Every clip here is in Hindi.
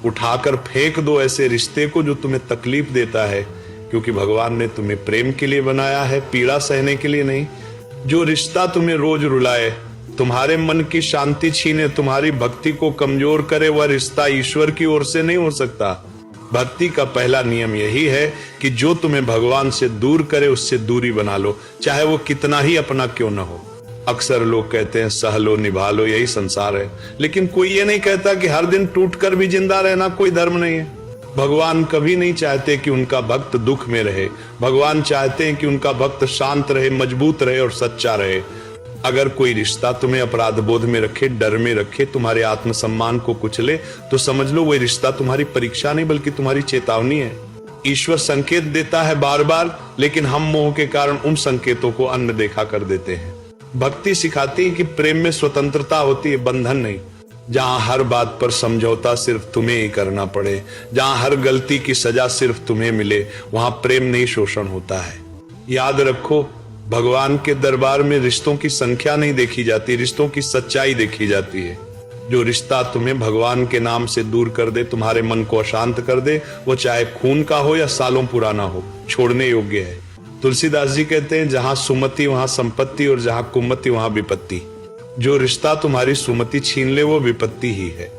उठाकर फेंक दो ऐसे रिश्ते को जो तुम्हें तकलीफ देता है, क्योंकि भगवान ने तुम्हें प्रेम के लिए बनाया है, पीड़ा सहने के लिए नहीं। जो रिश्ता तुम्हें रोज रुलाए, तुम्हारे मन की शांति छीने, तुम्हारी भक्ति को कमजोर करे, वह रिश्ता ईश्वर की ओर से नहीं हो सकता। भक्ति का पहला नियम यही है कि जो तुम्हें भगवान से दूर करे उससे दूरी बना लो, चाहे वो कितना ही अपना क्यों न हो। अक्सर लोग कहते हैं सह लो निभा लो, यही संसार है, लेकिन कोई ये नहीं कहता कि हर दिन टूटकर भी जिंदा रहना कोई धर्म नहीं है। भगवान कभी नहीं चाहते कि उनका भक्त दुख में रहे। भगवान चाहते हैं कि उनका भक्त शांत रहे, मजबूत रहे और सच्चा रहे। अगर कोई रिश्ता तुम्हें अपराध बोध में रखे, डर में रखे, तुम्हारे आत्मसम्मान को कुचले, तो समझ लो वही रिश्ता तुम्हारी परीक्षा नहीं बल्कि तुम्हारी चेतावनी है। ईश्वर संकेत देता है बार बार, लेकिन हम मोह के कारण उन संकेतों को अनदेखा कर देते हैं। भक्ति सिखाती है कि प्रेम में स्वतंत्रता होती है, बंधन नहीं। जहां हर बात पर समझौता सिर्फ तुम्हें ही करना पड़े, जहां हर गलती की सजा सिर्फ तुम्हें मिले, वहां प्रेम नहीं शोषण होता है। याद रखो, भगवान के दरबार में रिश्तों की संख्या नहीं देखी जाती, रिश्तों की सच्चाई देखी जाती है। जो रिश्ता तुम्हें भगवान के नाम से दूर कर दे, तुम्हारे मन को अशांत कर दे, वो चाहे खून का हो या सालों पुराना हो, छोड़ने योग्य है। तुलसीदास जी कहते हैं, जहां सुमति वहां संपत्ति और जहां कुमति वहां विपत्ति। जो रिश्ता तुम्हारी सुमति छीन ले वो विपत्ति ही है।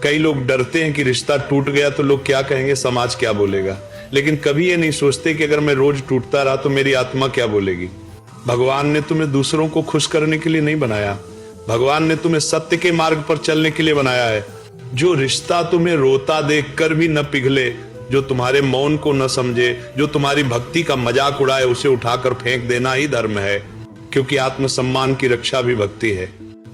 कई लोग डरते हैं कि रिश्ता टूट गया तो लोग क्या कहेंगे, समाज क्या बोलेगा, लेकिन कभी ये नहीं सोचते कि अगर मैं रोज टूटता रहा तो मेरी आत्मा क्या बोलेगी। भगवान ने तुम्हें दूसरों को खुश करने के लिए नहीं बनाया, भगवान ने तुम्हें सत्य के मार्ग पर चलने के लिए बनाया है। जो रिश्ता तुम्हें रोता देखकर भी न पिघले, जो तुम्हारे मौन को न समझे, जो तुम्हारी भक्ति का मजाक उड़ाए, उसे उठाकर फेंक देना ही धर्म है, क्योंकि आत्मसम्मान की रक्षा भी भक्ति है।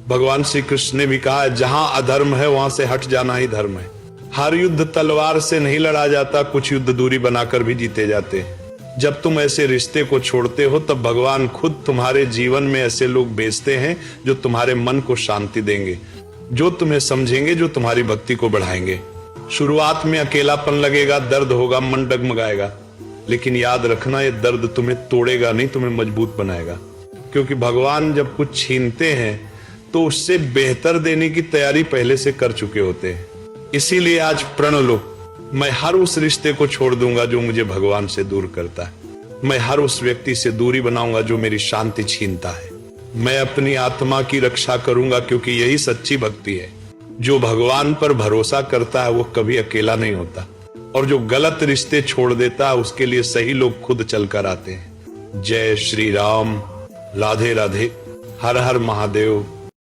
भगवान श्री कृष्ण ने भी कहा है, जहां अधर्म है वहां से हट जाना ही धर्म है। हर युद्ध तलवार से नहीं लड़ा जाता, कुछ युद्ध दूरी बनाकर भी जीते जाते हैं। जब तुम ऐसे रिश्ते को छोड़ते हो तब भगवान खुद तुम्हारे जीवन में ऐसे लोग भेजते हैं जो तुम्हारे मन को शांति देंगे, जो तुम्हें समझेंगे, जो तुम्हारी भक्ति को बढ़ाएंगे। शुरुआत में अकेलापन लगेगा, दर्द होगा, मन डगमगाएगा, लेकिन याद रखना ये दर्द तुम्हें तोड़ेगा नहीं, तुम्हें मजबूत बनाएगा। क्योंकि भगवान जब कुछ छीनते हैं तो उससे बेहतर देने की तैयारी पहले से कर चुके होते हैं। इसीलिए आज प्रण लो, मैं हर उस रिश्ते को छोड़ दूंगा जो मुझे भगवान से दूर करता है। मैं हर उस व्यक्ति से दूरी बनाऊंगा जो मेरी शांति छीनता है। मैं अपनी आत्मा की रक्षा करूंगा, क्योंकि यही सच्ची भक्ति है। जो भगवान पर भरोसा करता है वो कभी अकेला नहीं होता, और जो गलत रिश्ते छोड़ देता है उसके लिए सही लोग खुद चलकर आते हैं। जय श्री राम, राधे राधे, हर हर महादेव।